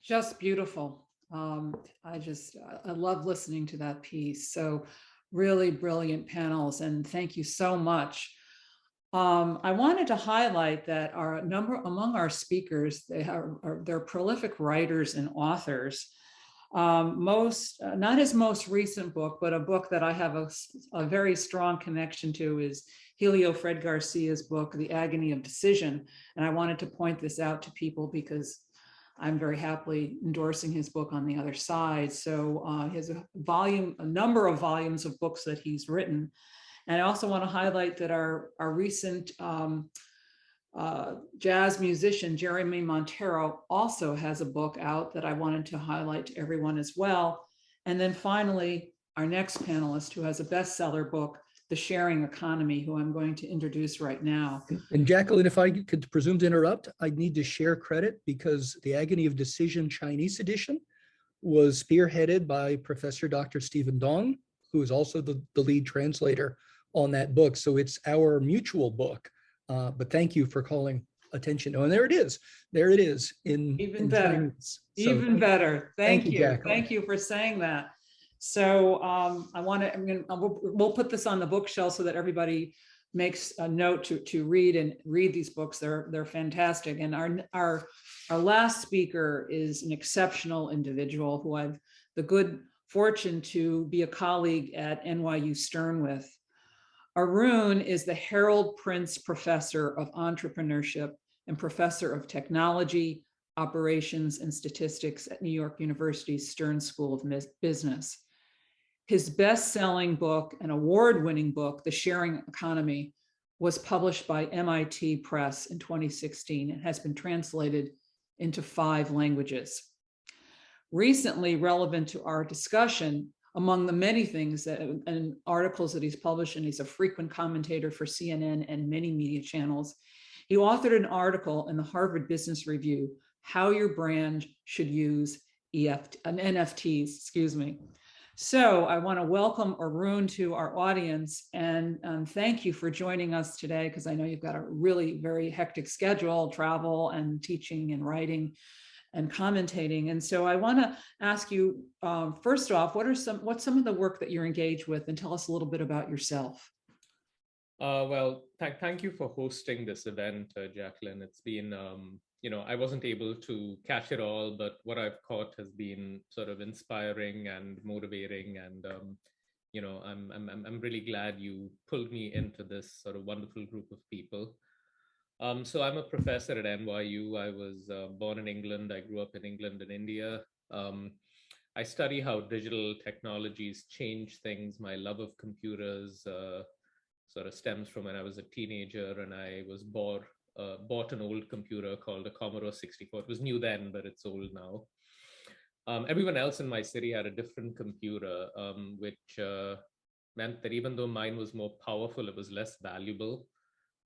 Just beautiful. I love listening to that piece. So really brilliant panels, and thank you so much. I wanted to highlight that among our speakers, they're prolific writers and authors. Not his most recent book, but a book that I have a very strong connection to is Helio Fred Garcia's book, The Agony of Decision. And I wanted to point this out to people because I'm very happily endorsing his book on the other side. So he has a number of volumes of books that he's written. And I also want to highlight that our recent jazz musician, Jeremey Monteiro, also has a book out that I wanted to highlight to everyone as well. And then finally, our next panelist, who has a bestseller book, The Sharing Economy, who I'm going to introduce right now. And Jacqueline, if I could presume to interrupt, I need to share credit because the Agony of Decision Chinese edition was spearheaded by Professor Dr. Stephen Dong, who is also the lead translator on that book. So it's our mutual book. But thank you for calling attention. Oh, and there it is. There it is in better. Chinese. So Even better. Thank you. Jacqueline. Thank you for saying that. So we'll put this on the bookshelf so that everybody makes a note to read these books. They're fantastic. And our last speaker is an exceptional individual who I've the good fortune to be a colleague at NYU Stern with. Arun is the Harold Prince Professor of Entrepreneurship and Professor of Technology, Operations, and Statistics at New York University's Stern School of Business. His best-selling book and award-winning book, The Sharing Economy, was published by MIT Press in 2016 and has been translated into 5 languages. Recently, relevant to our discussion, among the many things and articles that he's published, and he's a frequent commentator for CNN and many media channels, he authored an article in the Harvard Business Review, How Your Brand Should Use NFTs, excuse me. So I want to welcome Arun to our audience and thank you for joining us today, because I know you've got a really very hectic schedule, travel and teaching and writing and commentating. And so I want to ask you, first off, what's some of the work that you're engaged with, and tell us a little bit about yourself. Well, thank you for hosting this event, Jacqueline. It's been, I wasn't able to catch it all, but what I've caught has been sort of inspiring and motivating. And, I'm really glad you pulled me into this sort of wonderful group of people. So I'm a professor at NYU. I was born in England. I grew up in England and India. I study how digital technologies change things. My love of computers sort of stems from when I was a teenager and I was bought an old computer called a Commodore 64. It was new then, but it's old now. Everyone else in my city had a different computer, which meant that even though mine was more powerful, it was less valuable.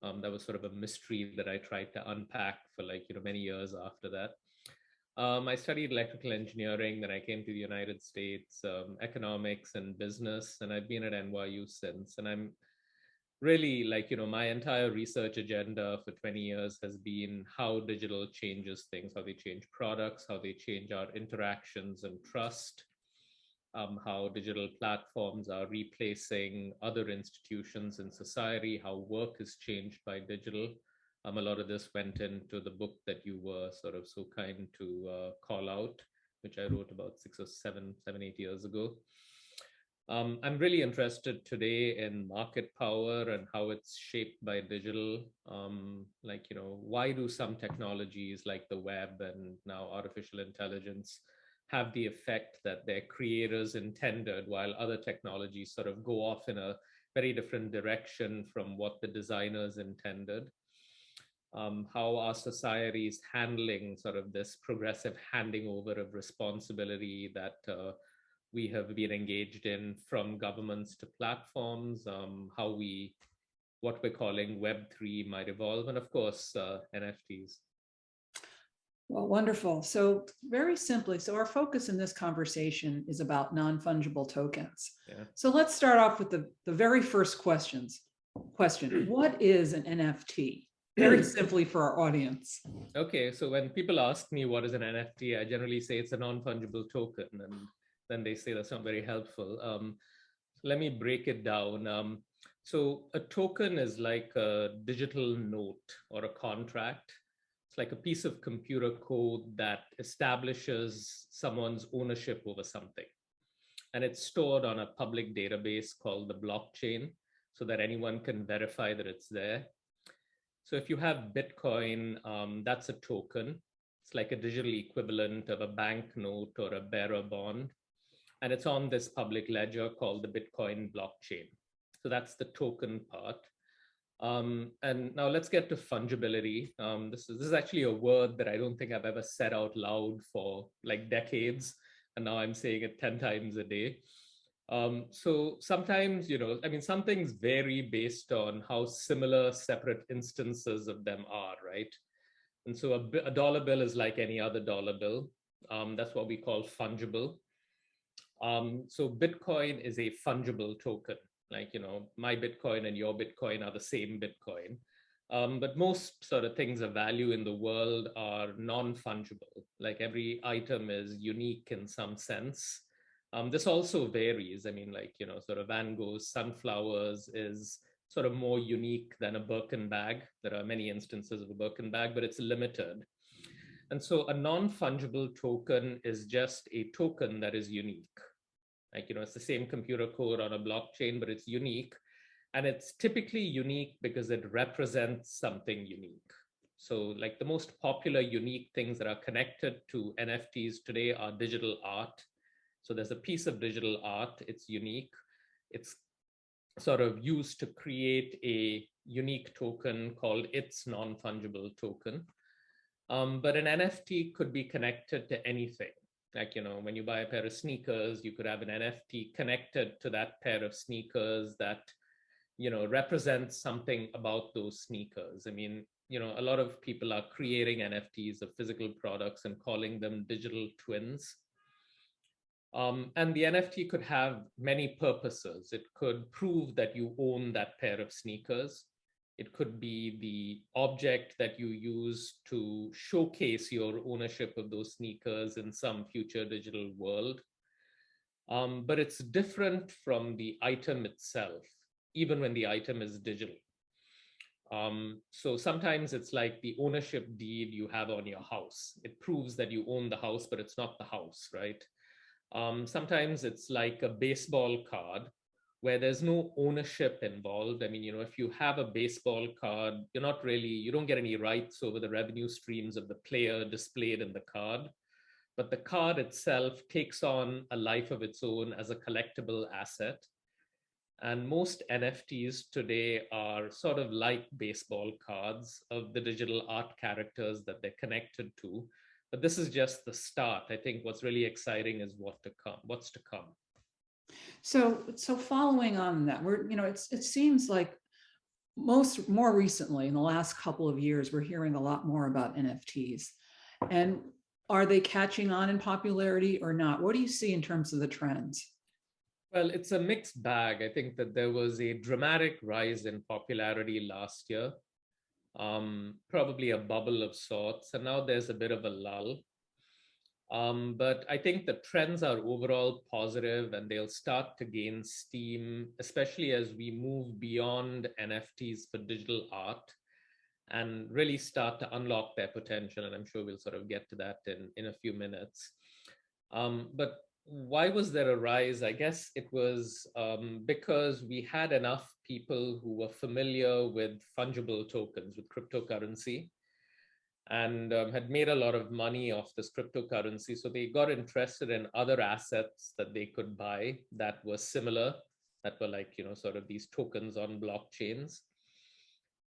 That was sort of a mystery that I tried to unpack for many years after that. I studied electrical engineering, then I came to the United States, economics and business, and I've been at NYU since. And I'm really my entire research agenda for 20 years has been how digital changes things, how they change products, how they change our interactions and trust, how digital platforms are replacing other institutions in society, how work is changed by digital. A lot of this went into the book that you were sort of so kind to call out, which I wrote about 8 years ago. I'm really interested today in market power and how it's shaped by digital. Why do some technologies like the web and now artificial intelligence have the effect that their creators intended, while other technologies sort of go off in a very different direction from what the designers intended? How are societies handling sort of this progressive handing over of responsibility that we have been engaged in, from governments to platforms, what we're calling Web3 might evolve, and of course, NFTs. Well, wonderful. So very simply, so our focus in this conversation is about non-fungible tokens. Yeah. So let's start off with the very first question. What is an NFT? very simply for our audience. Okay, so when people ask me what is an NFT, I generally say it's a non-fungible token, and then they say that's not very helpful. Let me break it down. So a token is like a digital note or a contract. It's like a piece of computer code that establishes someone's ownership over something. And it's stored on a public database called the blockchain so that anyone can verify that it's there. So if you have Bitcoin, that's a token. It's like a digital equivalent of a banknote or a bearer bond. And it's on this public ledger called the Bitcoin blockchain. So that's the token part. And now let's get to fungibility. This is actually a word that I don't think I've ever said out loud for like decades. And now I'm saying it 10 times a day. So sometimes, I mean, some things vary based on how similar separate instances of them are, right? And so a dollar bill is like any other dollar bill. That's what we call fungible. So Bitcoin is a fungible token. Like, my Bitcoin and your Bitcoin are the same Bitcoin. But most sort of things of value in the world are non-fungible. Like every item is unique in some sense. This also varies. I mean, like, sort of Van Gogh's sunflowers is sort of more unique than a Birkin bag. There are many instances of a Birkin bag, but it's limited. And so a non-fungible token is just a token that is unique. Like, it's the same computer code on a blockchain, but it's unique. And it's typically unique because it represents something unique. So like the most popular unique things that are connected to NFTs today are digital art. So there's a piece of digital art, it's unique. It's sort of used to create a unique token called its non-fungible token. But an NFT could be connected to anything. Like, when you buy a pair of sneakers, you could have an NFT connected to that pair of sneakers that, represents something about those sneakers. I mean, a lot of people are creating NFTs of physical products and calling them digital twins. And the NFT could have many purposes. It could prove that you own that pair of sneakers. It could be the object that you use to showcase your ownership of those sneakers in some future digital world. But it's different from the item itself, even when the item is digital. So sometimes it's like the ownership deed you have on your house. It proves that you own the house, but it's not the house, right? Sometimes it's like a baseball card where there's no ownership involved. I mean, if you have a baseball card, you don't get any rights over the revenue streams of the player displayed in the card, but the card itself takes on a life of its own as a collectible asset. And most NFTs today are sort of like baseball cards of the digital art characters that they're connected to. But this is just the start. I think what's really exciting is what's to come. So following on that, it seems like more recently in the last couple of years, we're hearing a lot more about NFTs. And are they catching on in popularity or not? What do you see in terms of the trends? Well, it's a mixed bag. I think that there was a dramatic rise in popularity last year, probably a bubble of sorts, and now there's a bit of a lull. But I think the trends are overall positive and they'll start to gain steam, especially as we move beyond NFTs for digital art and really start to unlock their potential. And I'm sure we'll sort of get to that in a few minutes. But why was there a rise? I guess it was because we had enough people who were familiar with fungible tokens, with cryptocurrency, and had made a lot of money off this cryptocurrency. So they got interested in other assets that they could buy that were similar, that were like, sort of these tokens on blockchains.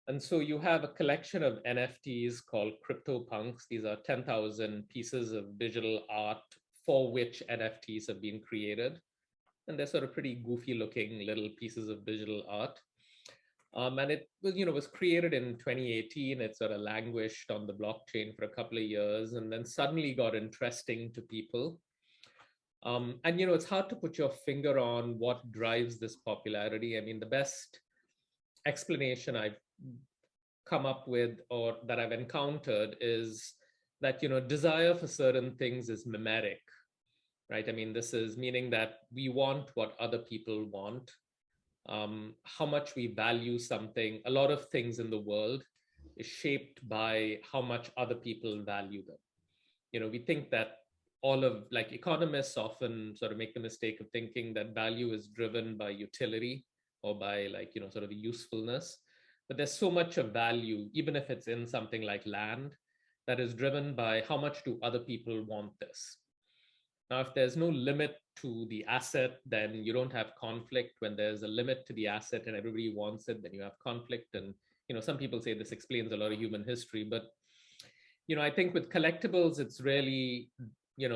And so you have a collection of NFTs called CryptoPunks. These are 10,000 pieces of digital art for which NFTs have been created. And they're sort of pretty goofy looking little pieces of digital art. And it was, was created in 2018. It sort of languished on the blockchain for a couple of years and then suddenly got interesting to people. And, it's hard to put your finger on what drives this popularity. I mean, the best explanation I've come up with or that I've encountered is that, desire for certain things is mimetic, right? I mean, this is meaning that we want what other people want. How much we value something, a lot of things in the world is shaped by how much other people value them. We think that like economists often sort of make the mistake of thinking that value is driven by utility or by like, sort of the usefulness. But there's so much of value, even if it's in something like land, that is driven by how much do other people want this. Now, if there's no limit to the asset, then you don't have conflict. When there's a limit to the asset and everybody wants it, then you have conflict. And, some people say this explains a lot of human history. But, I think with collectibles, it's really,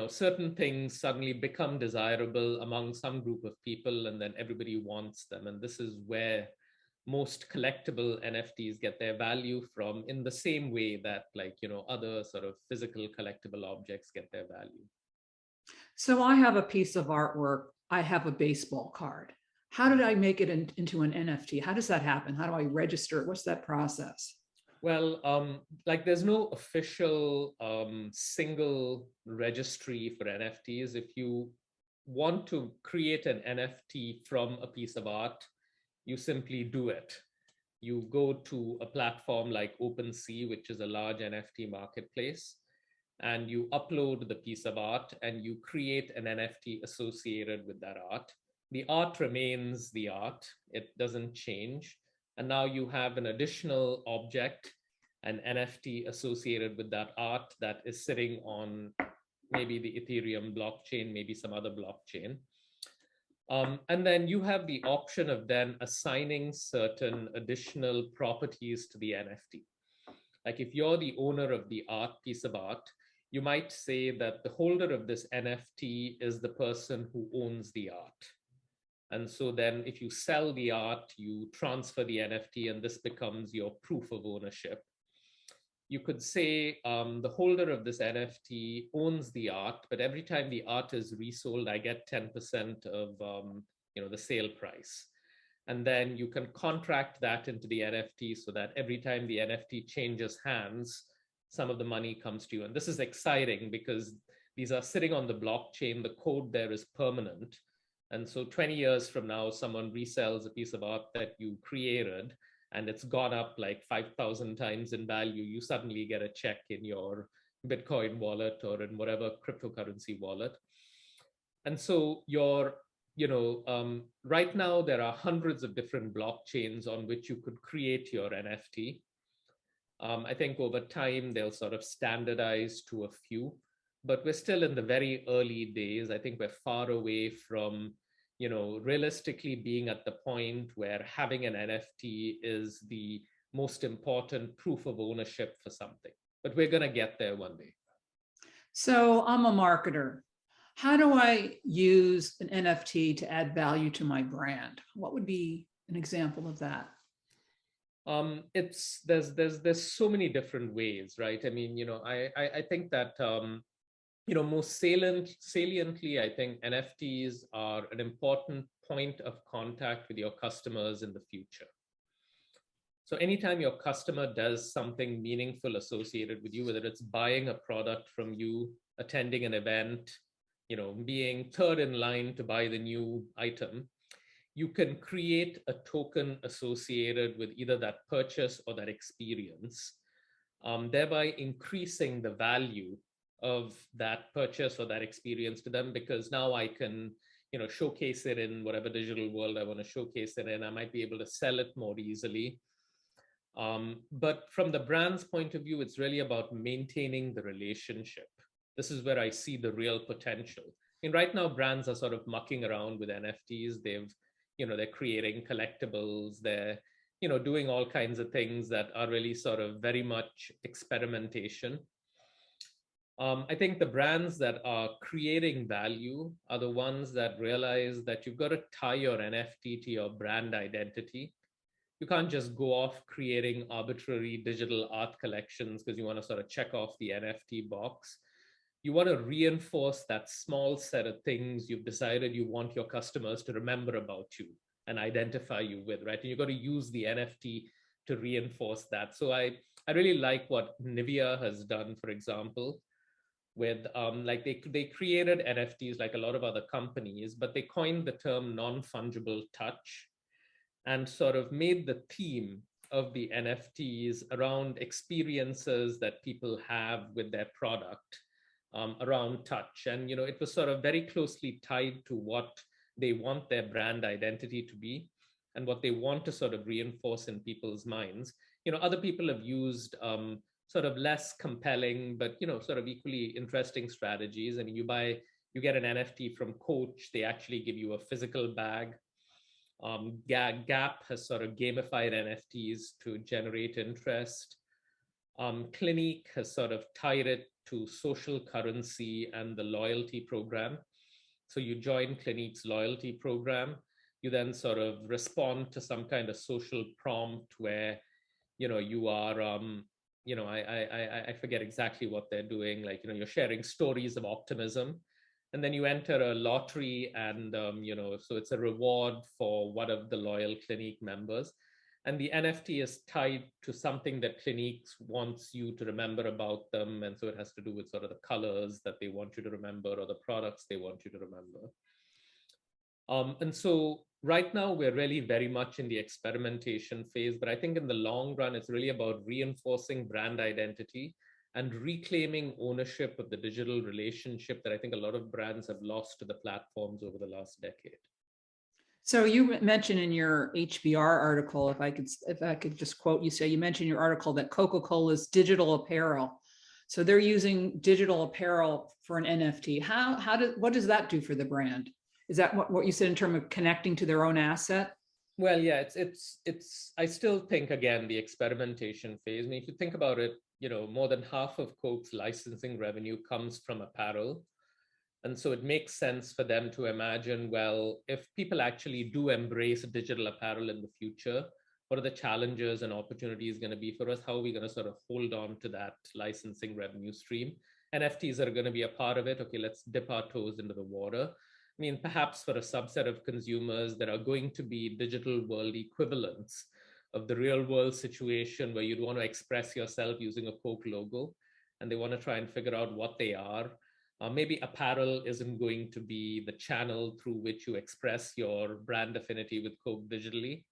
certain things suddenly become desirable among some group of people, and then everybody wants them. And this is where most collectible NFTs get their value from, in the same way that, like, other sort of physical collectible objects get their value. So I have a piece of artwork. I have a baseball card. How did I make it into an NFT? How does that happen? How do I register it? What's that process? Well, like there's no official single registry for NFTs. If you want to create an NFT from a piece of art, you simply do it. You go to a platform like OpenSea, which is a large NFT marketplace, and you upload the piece of art and you create an NFT associated with that art. The art remains the art, it doesn't change. And now you have an additional object, an NFT associated with that art that is sitting on maybe the Ethereum blockchain, maybe some other blockchain. And then you have the option of then assigning certain additional properties to the NFT. Like if you're the owner of the piece of art, you might say that the holder of this NFT is the person who owns the art. And so then if you sell the art, you transfer the NFT and this becomes your proof of ownership. You could say the holder of this NFT owns the art, but every time the art is resold, I get 10% of the sale price. And then you can contract that into the NFT so that every time the NFT changes hands, some of the money comes to you. And this is exciting because these are sitting on the blockchain. The code there is permanent. And so 20 years from now, someone resells a piece of art that you created and it's gone up like 5,000 times in value. You suddenly get a check in your Bitcoin wallet or in whatever cryptocurrency wallet. And so right now there are hundreds of different blockchains on which you could create your NFT. I think over time, they'll sort of standardize to a few, but we're still in the very early days. I think we're far away from, realistically being at the point where having an NFT is the most important proof of ownership for something, but we're going to get there one day. So I'm a marketer. How do I use an NFT to add value to my brand? What would be an example of that? There's so many different ways, right? I mean, I think that most saliently, I think NFTs are an important point of contact with your customers in the future. So anytime your customer does something meaningful associated with you, whether it's buying a product from you, attending an event, being third in line to buy the new item, you can create a token associated with either that purchase or that experience, thereby increasing the value of that purchase or that experience to them, because now I can, showcase it in whatever digital world I want to showcase it in. I might be able to sell it more easily. But from the brand's point of view, it's really about maintaining the relationship. This is where I see the real potential. I mean, right now, brands are sort of mucking around with NFTs. They're creating collectibles. They're, doing all kinds of things that are really sort of very much experimentation. I think the brands that are creating value are the ones that realize that you've got to tie your NFT to your brand identity. You can't just go off creating arbitrary digital art collections because you want to sort of check off the NFT box. You want to reinforce that small set of things you've decided you want your customers to remember about you and identify you with, right? And you've got to use the NFT to reinforce that. So I really like what Nivea has done, for example, with like they created NFTs like a lot of other companies, but they coined the term non-fungible touch and sort of made the theme of the NFTs around experiences that people have with their product around touch. And, you know, it was sort of very closely tied to what they want their brand identity to be and what they want to sort of reinforce in people's minds. You know, other people have used sort of less compelling, but, you know, sort of equally interesting strategies. I mean, you get an NFT from Coach, they actually give you a physical bag. Gap has sort of gamified NFTs to generate interest. Clinique has sort of tied it to social currency and the loyalty program. So you join Clinique's loyalty program, you then sort of respond to some kind of social prompt where, you know, you are, you know, I forget exactly what they're doing. Like, you know, you're sharing stories of optimism, and then you enter a lottery, and you know, so it's a reward for one of the loyal Clinique members. And the NFT is tied to something that Clinique wants you to remember about them. And so it has to do with sort of the colors that they want you to remember or the products they want you to remember. And so right now we're really very much in the experimentation phase, but I think in the long run, it's really about reinforcing brand identity and reclaiming ownership of the digital relationship that I think a lot of brands have lost to the platforms over the last decade. So you mentioned in your HBR article, if I could just quote you, say you mentioned in your article that Coca-Cola's digital apparel. So they're using digital apparel for an NFT. What does that do for the brand? Is that what you said in terms of connecting to their own asset? Well, yeah, it's I still think, again, the experimentation phase. I mean, if you think about it, you know, more than half of Coke's licensing revenue comes from apparel. And so it makes sense for them to imagine, well, if people actually do embrace digital apparel in the future, what are the challenges and opportunities going to be for us? How are we going to sort of hold on to that licensing revenue stream? NFTs are going to be a part of it. Okay, let's dip our toes into the water. I mean, perhaps for a subset of consumers, there are going to be digital world equivalents of the real world situation where you'd want to express yourself using a Coke logo, and they want to try and figure out what they are. Maybe apparel isn't going to be the channel through which you express your brand affinity with Coke digitally,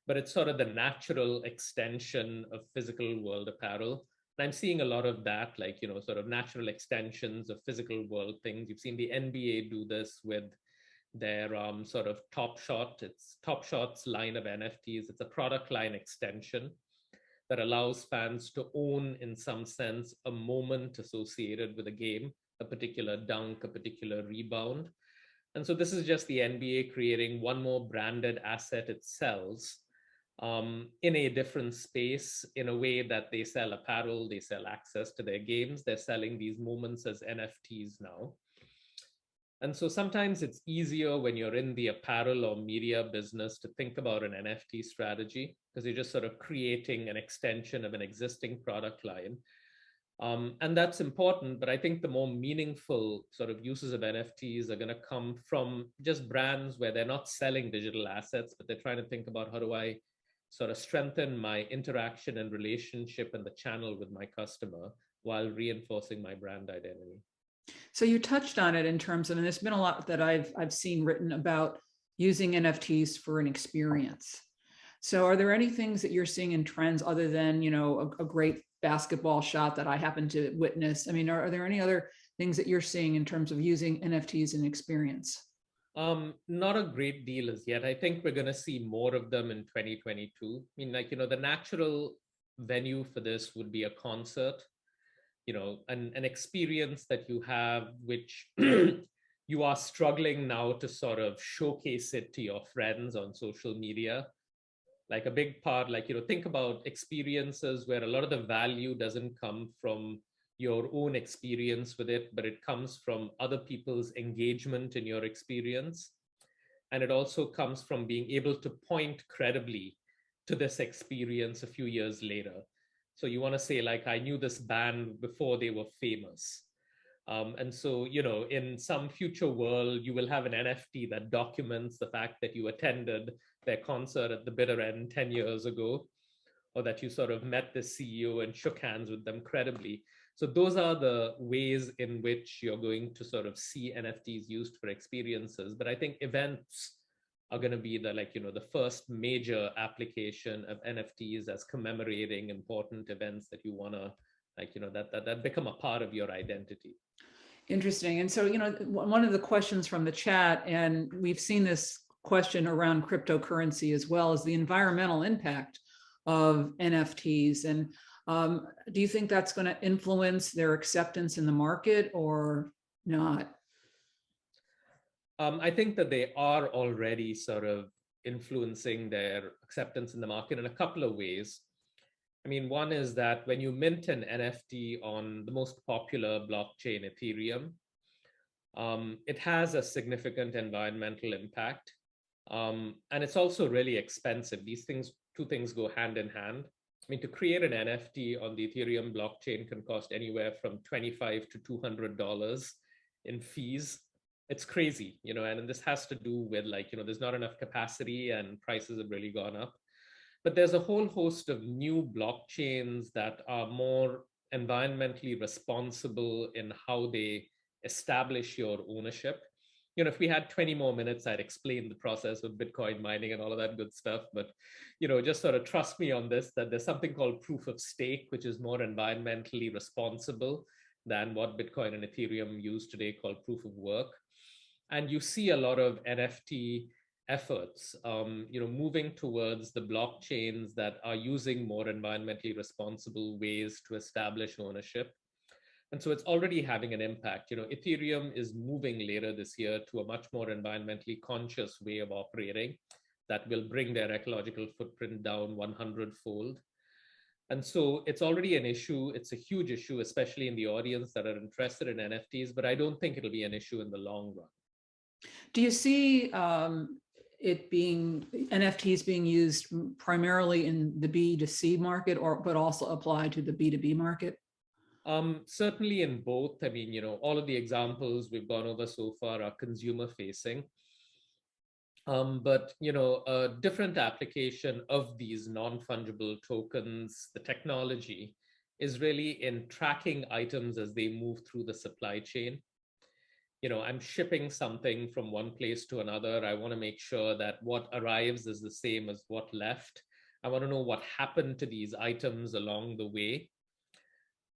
but it's sort of the natural extension of physical world apparel. And I'm seeing a lot of that, like, you know, sort of natural extensions of physical world things. You've seen the NBA do this with their sort of Top Shot. It's Top Shot's line of NFTs. It's a product line extension that allows fans to own, in some sense, a moment associated with a game, a particular dunk, a particular rebound. And so this is just the NBA creating one more branded asset it sells in a different space, in a way that they sell apparel, they sell access to their games, they're selling these moments as NFTs now. And so sometimes it's easier when you're in the apparel or media business to think about an NFT strategy, because you're just sort of creating an extension of an existing product line. And that's important, but I think the more meaningful sort of uses of NFTs are going to come from just brands where they're not selling digital assets, but they're trying to think about, how do I sort of strengthen my interaction and relationship and the channel with my customer while reinforcing my brand identity. So you touched on it in terms of, and there's been a lot that I've seen written about using NFTs for an experience. So are there any things that you're seeing in trends other than, you know, a great basketball shot that I happen to witness? I mean, are there any other things that you're seeing in terms of using NFTs in experience? Not a great deal as yet. I think we're going to see more of them in 2022. I mean, like, you know, the natural venue for this would be a concert, you know, an experience that you have, which you are struggling now to sort of showcase it to your friends on social media. Like a big part, like, you know, think about experiences where a lot of the value doesn't come from your own experience with it, but it comes from other people's engagement in your experience. And it also comes from being able to point credibly to this experience a few years later. So you want to say, like, I knew this band before they were famous. And so, you know, in some future world, you will have an NFT that documents the fact that you attended their concert at the bitter end 10 years ago. or that you sort of met the CEO and shook hands with them credibly. So those are the ways in which you're going to sort of see NFTs used for experiences. But I think events are going to be the the first major application of NFTs as commemorating important events that you want to that become a part of your identity. Interesting. And so, one of the questions from the chat, and we've seen this question around cryptocurrency as well, is the environmental impact of NFTs. And do you think that's going to influence their acceptance in the market or not? I think that they are already sort of influencing their acceptance in the market in a couple of ways. I mean, one is that when you mint an NFT on the most popular blockchain, Ethereum, it has a significant environmental impact. And it's also really expensive. These two things go hand in hand. I mean, to create an NFT on the Ethereum blockchain can cost anywhere from $25 to $200 in fees. It's crazy, and this has to do with there's not enough capacity and prices have really gone up. But there's a whole host of new blockchains that are more environmentally responsible in how they establish your ownership. If we had 20 more minutes, I'd explain the process of Bitcoin mining and all of that good stuff. But, just sort of trust me on this, that there's something called proof of stake, which is more environmentally responsible than what Bitcoin and Ethereum use today, called proof of work. And you see a lot of NFT efforts, moving towards the blockchains that are using more environmentally responsible ways to establish ownership. And so it's already having an impact. Ethereum is moving later this year to a much more environmentally conscious way of operating that will bring their ecological footprint down 100-fold. And so it's already an issue. It's a huge issue, especially in the audience that are interested in NFTs, but I don't think it'll be an issue in the long run. Do you see NFTs being used primarily in the B2C market, but also applied to the B2B market? Certainly in both. I mean, all of the examples we've gone over so far are consumer facing. But, a different application of these non-fungible tokens, the technology, is really in tracking items as they move through the supply chain. I'm shipping something from one place to another. I want to make sure that what arrives is the same as what left. I want to know what happened to these items along the way.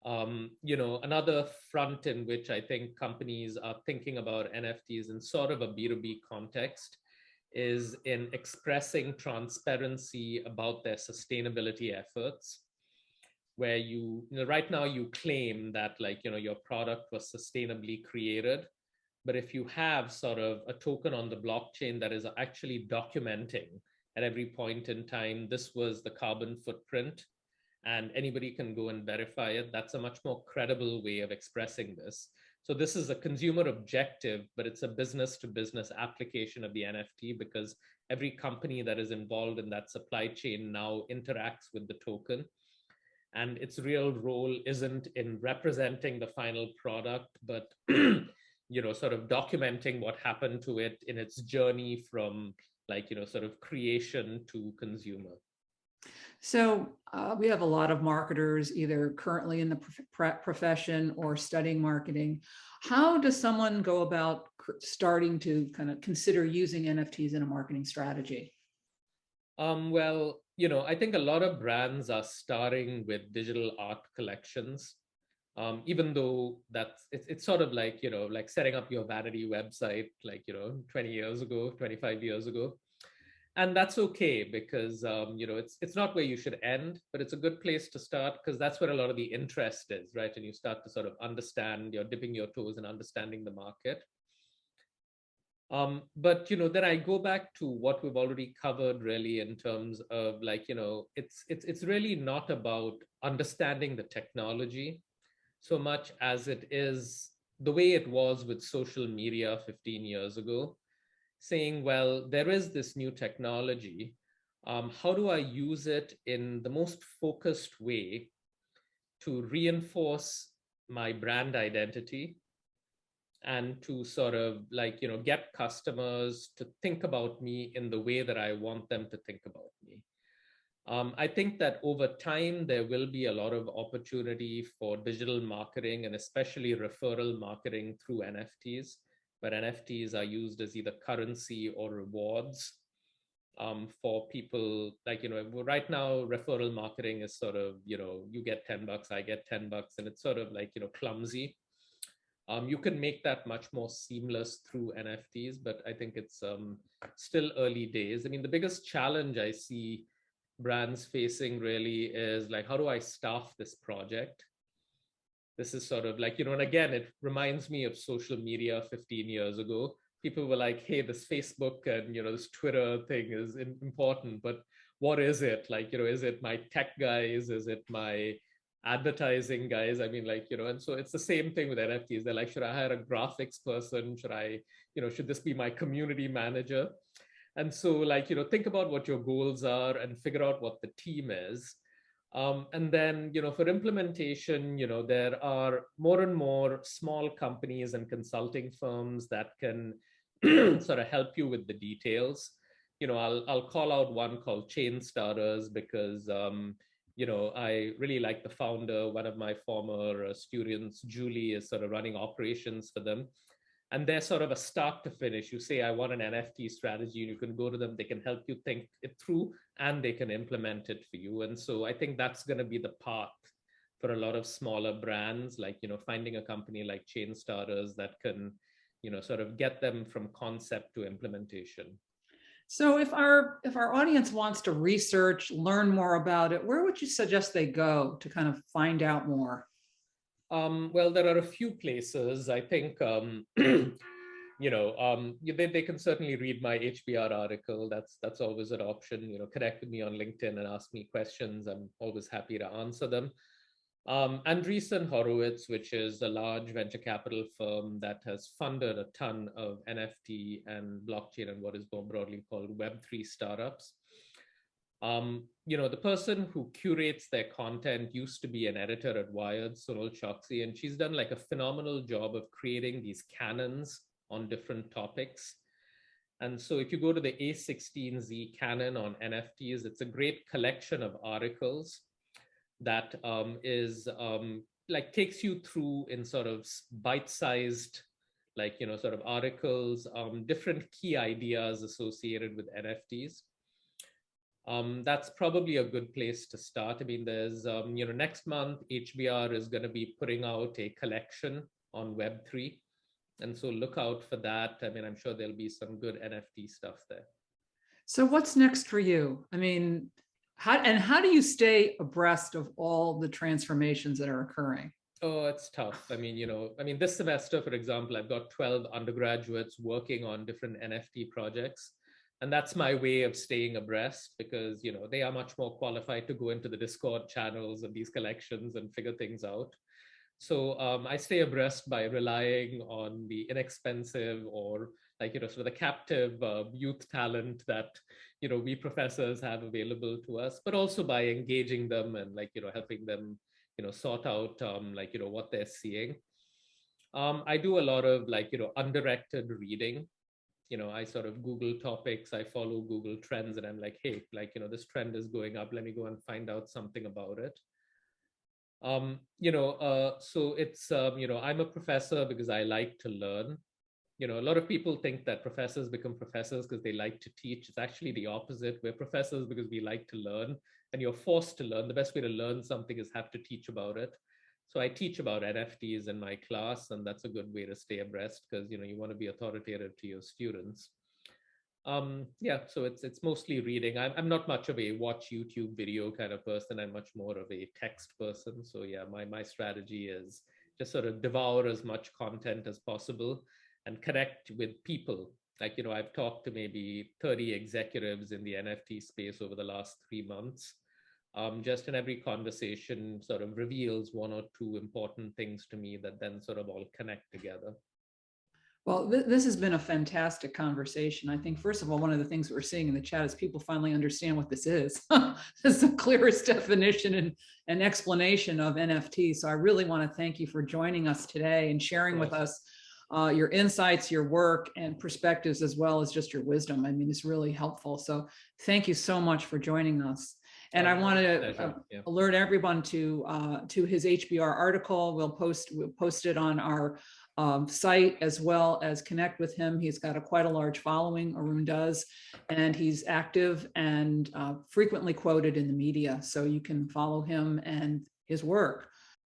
Another front in which I think companies are thinking about NFTs in sort of a B2B context is in expressing transparency about their sustainability efforts, where right now you claim that your product was sustainably created. But if you have sort of a token on the blockchain that is actually documenting at every point in time, this was the carbon footprint, and anybody can go and verify it, that's a much more credible way of expressing this. So this is a consumer objective, but it's a business to business application of the NFT, because every company that is involved in that supply chain now interacts with the token. And its real role isn't in representing the final product, but sort of documenting what happened to it in its journey from sort of creation to consumer. So we have a lot of marketers either currently in the profession or studying marketing. How does someone go about starting to kind of consider using NFTs in a marketing strategy? Well, I think a lot of brands are starting with digital art collections. Even though it's sort of like setting up your vanity website 20 years ago, 25 years ago. And that's okay, because it's not where you should end, but it's a good place to start, because that's where a lot of the interest is, right? And you start to sort of understand, you're dipping your toes in understanding the market. But then I go back to what we've already covered, really, in terms of it's really not about understanding the technology so much as it is the way it was with social media 15 years ago, saying, well, there is this new technology. How do I use it in the most focused way to reinforce my brand identity and to sort of get customers to think about me in the way that I want them to think about me? I think that over time, there will be a lot of opportunity for digital marketing and especially referral marketing through NFTs, where NFTs are used as either currency or rewards for people. Like, right now, referral marketing is sort of, you get $10, I get $10, and it's sort of like, clumsy. You can make that much more seamless through NFTs, but I think it's still early days. I mean, the biggest challenge I see brands facing really is like, how do I staff this project? This is sort of like, and again, it reminds me of social media 15 years ago. People were like, hey, this Facebook and, this Twitter thing is important, but what is it? Like, is it my tech guys? Is it my advertising guys? I mean, like, and so it's the same thing with NFTs. They're like, should I hire a graphics person? Should I, should this be my community manager? And so, like, think about what your goals are and figure out what the team is. And then, for implementation, there are more and more small companies and consulting firms that can sort of help you with the details. I'll call out one called Chain Starters because, I really like the founder. One of my former students, Julie, is sort of running operations for them. And they're sort of a start to finish. You say, I want an NFT strategy, and you can go to them. They can help you think it through, and they can implement it for you. And so I think that's going to be the path for a lot of smaller brands, like, finding a company like Chain Starters that can, sort of get them from concept to implementation. So if our audience wants to research, learn more about it, where would you suggest they go to kind of find out more? Well, there are a few places. I think, they can certainly read my HBR article. That's always an option. Connect with me on LinkedIn and ask me questions. I'm always happy to answer them. Andreessen Horowitz, which is a large venture capital firm that has funded a ton of NFT and blockchain and what is more broadly called Web3 startups. The person who curates their content used to be an editor at Wired, Sonal Chokshi, and she's done like a phenomenal job of creating these canons on different topics. And so if you go to the A16Z canon on NFTs, it's a great collection of articles that is like takes you through in sort of bite-sized, like, sort of articles, different key ideas associated with NFTs. That's probably a good place to start. I mean, there's, next month, HBR is going to be putting out a collection on Web3. And so look out for that. I mean, I'm sure there'll be some good NFT stuff there. So what's next for you? I mean, how do you stay abreast of all the transformations that are occurring? Oh, it's tough. I mean, this semester, for example, I've got 12 undergraduates working on different NFT projects. And that's my way of staying abreast because, they are much more qualified to go into the Discord channels of these collections and figure things out. So I stay abreast by relying on the inexpensive or like, sort of the captive youth talent that, we professors have available to us, but also by engaging them and like, helping them, sort out like, what they're seeing. I do a lot of like, undirected reading. I sort of Google topics, I follow Google trends, and I'm like, hey, like, this trend is going up. Let me go and find out something about it. So it's, I'm a professor because I like to learn. A lot of people think that professors become professors because they like to teach. It's actually the opposite. We're professors because we like to learn, and you're forced to learn. The best way to learn something is have to teach about it. So I teach about NFTs in my class, and that's a good way to stay abreast because, you want to be authoritative to your students. Yeah, so it's mostly reading. I'm not much of a watch YouTube video kind of person. I'm much more of a text person. So yeah, my strategy is just sort of devour as much content as possible and connect with people. Like, I've talked to maybe 30 executives in the NFT space over the last 3 months. Just in every conversation sort of reveals one or two important things to me that then sort of all connect together. Well, this has been a fantastic conversation. I think, first of all, one of the things we're seeing in the chat is people finally understand what this is. It's the clearest definition and explanation of NFT. So I really want to thank you for joining us today and sharing with us your insights, your work, and perspectives, as well as just your wisdom. I mean, it's really helpful. So thank you so much for joining us. And I want to Pleasure. Yeah. alert everyone to his HBR article. We'll post it on our site, as well as connect with him. He's got quite a large following, Arun does, and he's active and frequently quoted in the media. So you can follow him and his work.